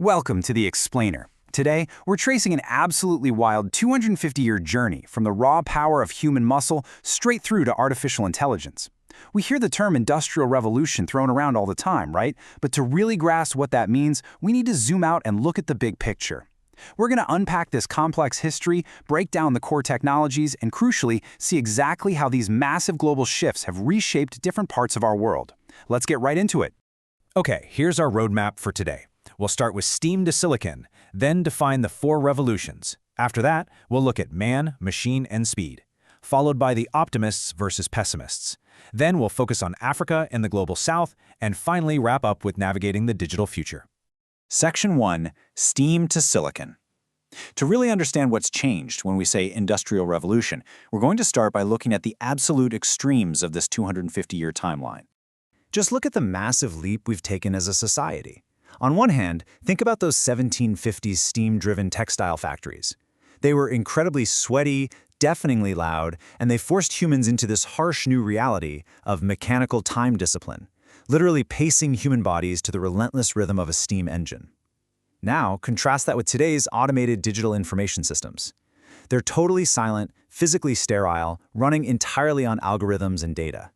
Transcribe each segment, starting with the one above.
Welcome to The Explainer. Today, we're tracing an absolutely wild 250-year journey from the raw power of human muscle straight through to artificial intelligence. We hear the term industrial revolution thrown around all the time, right? But to really grasp what that means, we need to zoom out and look at the big picture. We're going to unpack this complex history, break down the core technologies, and crucially, see exactly how these massive global shifts have reshaped different parts of our world. Let's get right into it. Okay, here's our roadmap for today. We'll start with steam to silicon, then define the four revolutions. After that, we'll look at man, machine, and speed, followed by the optimists versus pessimists. Then we'll focus on Africa and the global south, and finally wrap up with navigating the digital future. Section 1, Steam to Silicon. To really understand what's changed when we say industrial revolution, we're going to start by looking at the absolute extremes of this 250-year timeline. Just look at the massive leap we've taken as a society. On one hand, think about those 1750s steam-driven textile factories. They were incredibly sweaty, deafeningly loud, and they forced humans into this harsh new reality of mechanical time discipline, literally pacing human bodies to the relentless rhythm of a steam engine. Now, contrast that with today's automated digital information systems. They're totally silent, physically sterile, running entirely on algorithms and data.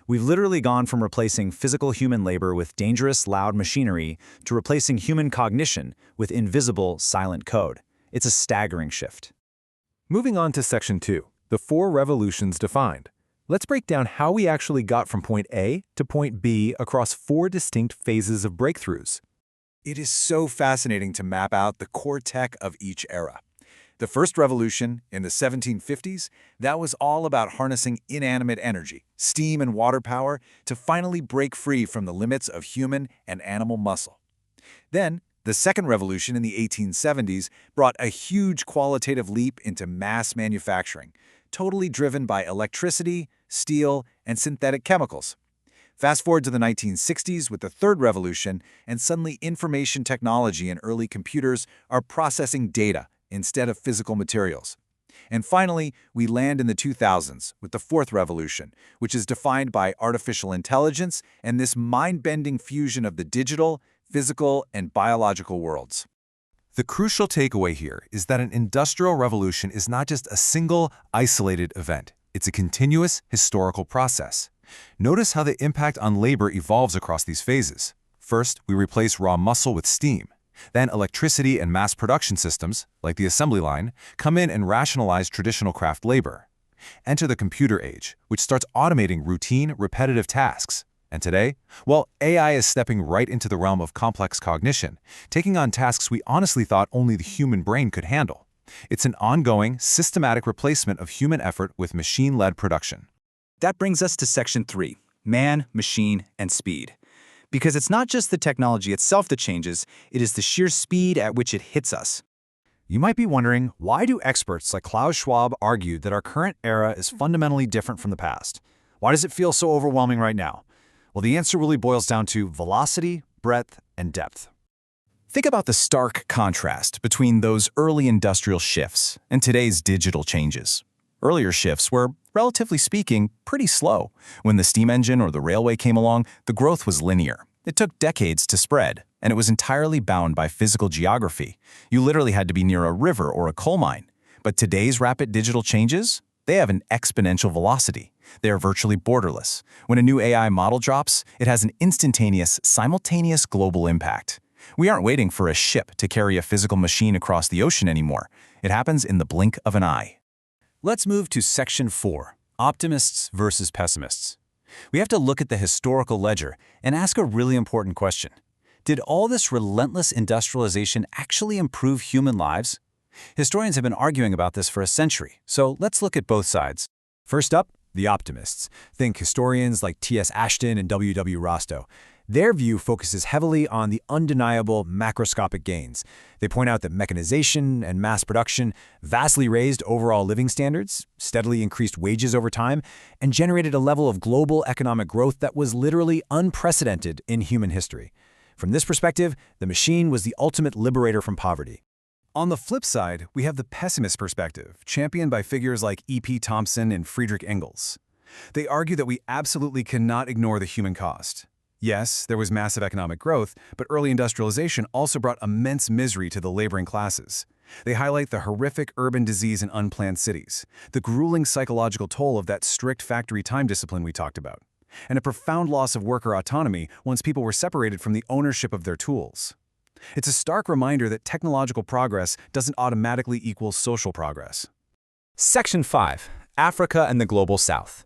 We've literally gone from replacing physical human labor with dangerous, loud machinery to replacing human cognition with invisible, silent code. It's a staggering shift. Moving on to Section 2, the four revolutions defined. Let's break down how we actually got from point A to point B across four distinct phases of breakthroughs. It is so fascinating to map out the core tech of each era. The first revolution, in the 1750s, that was all about harnessing inanimate energy, steam and water power, to finally break free from the limits of human and animal muscle. Then, the second revolution in the 1870s brought a huge qualitative leap into mass manufacturing, totally driven by electricity, steel, and synthetic chemicals. Fast forward to the 1960s with the third revolution, and suddenly information technology and early computers are processing data instead of physical materials. And finally, we land in the 2000s with the fourth revolution, which is defined by artificial intelligence and this mind-bending fusion of the digital, physical, and biological worlds. The crucial takeaway here is that an industrial revolution is not just a single, isolated event. It's a continuous, historical process. Notice how the impact on labor evolves across these phases. First, we replace raw muscle with steam. Then electricity and mass production systems, like the assembly line, come in and rationalize traditional craft labor. Enter the computer age, which starts automating routine, repetitive tasks. And today, well, AI is stepping right into the realm of complex cognition, taking on tasks we honestly thought only the human brain could handle. It's an ongoing, systematic replacement of human effort with machine-led production. That brings us to Section 3, man, machine, and speed. Because it's not just the technology itself that changes, it is the sheer speed at which it hits us. You might be wondering, why do experts like Klaus Schwab argue that our current era is fundamentally different from the past? Why does it feel so overwhelming right now? Well, the answer really boils down to velocity, breadth, and depth. Think about the stark contrast between those early industrial shifts and today's digital changes. Earlier shifts were, relatively speaking, pretty slow. When the steam engine or the railway came along, the growth was linear. It took decades to spread, and it was entirely bound by physical geography. You literally had to be near a river or a coal mine. But today's rapid digital changes, they have an exponential velocity. They are virtually borderless. When a new AI model drops, it has an instantaneous, simultaneous global impact. We aren't waiting for a ship to carry a physical machine across the ocean anymore. It happens in the blink of an eye. Let's move to Section 4, optimists versus pessimists. We have to look at the historical ledger and ask a really important question. Did all this relentless industrialization actually improve human lives? Historians have been arguing about this for a century, so let's look at both sides. First up, the optimists. Think historians like T.S. Ashton and W.W. Rostow. Their view focuses heavily on the undeniable macroscopic gains. They point out that mechanization and mass production vastly raised overall living standards, steadily increased wages over time, and generated a level of global economic growth that was literally unprecedented in human history. From this perspective, the machine was the ultimate liberator from poverty. On the flip side, we have the pessimist perspective, championed by figures like E.P. Thompson and Friedrich Engels. They argue that we absolutely cannot ignore the human cost. Yes, there was massive economic growth, but early industrialization also brought immense misery to the laboring classes. They highlight the horrific urban disease in unplanned cities, the grueling psychological toll of that strict factory time discipline we talked about, and a profound loss of worker autonomy once people were separated from the ownership of their tools. It's a stark reminder that technological progress doesn't automatically equal social progress. Section 5. Africa and the Global South.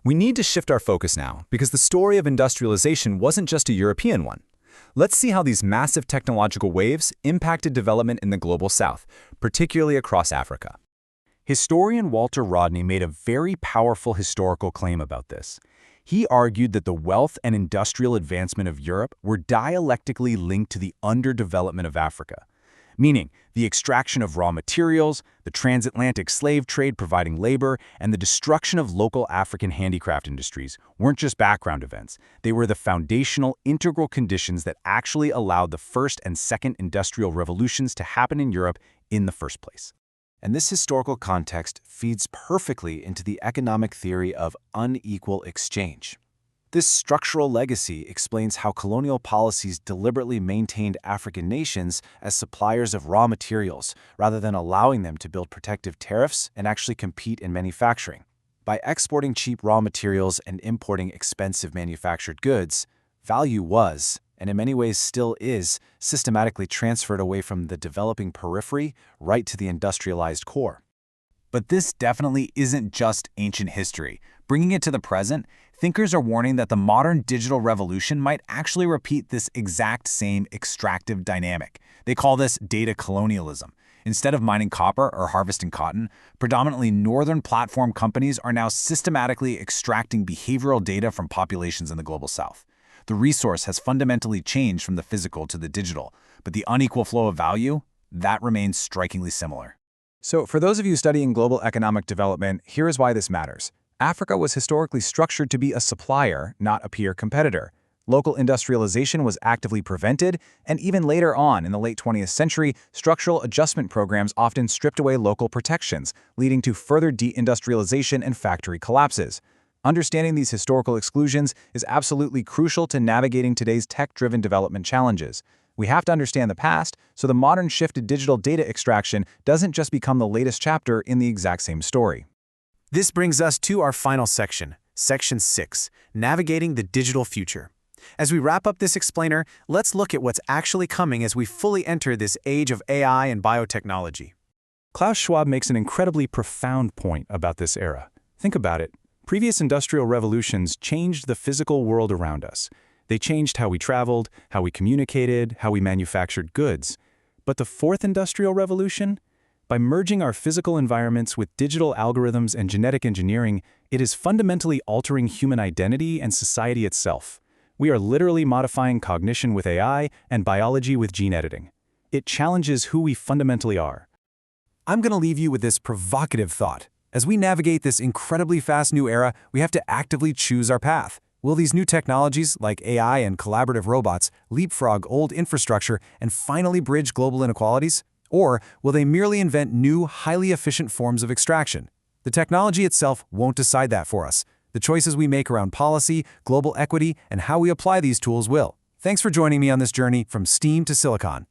We need to shift our focus now because the story of industrialization wasn't just a European one. Let's see how these massive technological waves impacted development in the Global South, particularly across Africa. Historian Walter Rodney made a very powerful historical claim about this. He argued that the wealth and industrial advancement of Europe were dialectically linked to the underdevelopment of Africa, meaning the extraction of raw materials, the transatlantic slave trade providing labor, and the destruction of local African handicraft industries weren't just background events. They were the foundational, integral conditions that actually allowed the first and second industrial revolutions to happen in Europe in the first place. And this historical context feeds perfectly into the economic theory of unequal exchange. This structural legacy explains how colonial policies deliberately maintained African nations as suppliers of raw materials rather than allowing them to build protective tariffs and actually compete in manufacturing. By exporting cheap raw materials and importing expensive manufactured goods, value was, and in many ways still is, systematically transferred away from the developing periphery right to the industrialized core. But this definitely isn't just ancient history. Bringing it to the present, thinkers are warning that the modern digital revolution might actually repeat this exact same extractive dynamic. They call this data colonialism. Instead of mining copper or harvesting cotton, predominantly northern platform companies are now systematically extracting behavioral data from populations in the Global South. The resource has fundamentally changed from the physical to the digital, but the unequal flow of value, that remains strikingly similar. So for those of you studying global economic development, here is why this matters. Africa was historically structured to be a supplier, not a peer competitor. Local industrialization was actively prevented, and even later on in the late 20th century, structural adjustment programs often stripped away local protections, leading to further deindustrialization and factory collapses. Understanding these historical exclusions is absolutely crucial to navigating today's tech-driven development challenges. We have to understand the past, so the modern shift to digital data extraction doesn't just become the latest chapter in the exact same story. This brings us to our final section, Section 6, Navigating the Digital Future. As we wrap up this explainer, let's look at what's actually coming as we fully enter this age of AI and biotechnology. Klaus Schwab makes an incredibly profound point about this era. Think about it. Previous industrial revolutions changed the physical world around us. They changed how we traveled, how we communicated, how we manufactured goods. But the fourth industrial revolution? By merging our physical environments with digital algorithms and genetic engineering, it is fundamentally altering human identity and society itself. We are literally modifying cognition with AI and biology with gene editing. It challenges who we fundamentally are. I'm going to leave you with this provocative thought. As we navigate this incredibly fast new era, we have to actively choose our path. Will these new technologies, like AI and collaborative robots, leapfrog old infrastructure and finally bridge global inequalities? Or will they merely invent new, highly efficient forms of extraction? The technology itself won't decide that for us. The choices we make around policy, global equity, and how we apply these tools will. Thanks for joining me on this journey from STEAM to Silicon.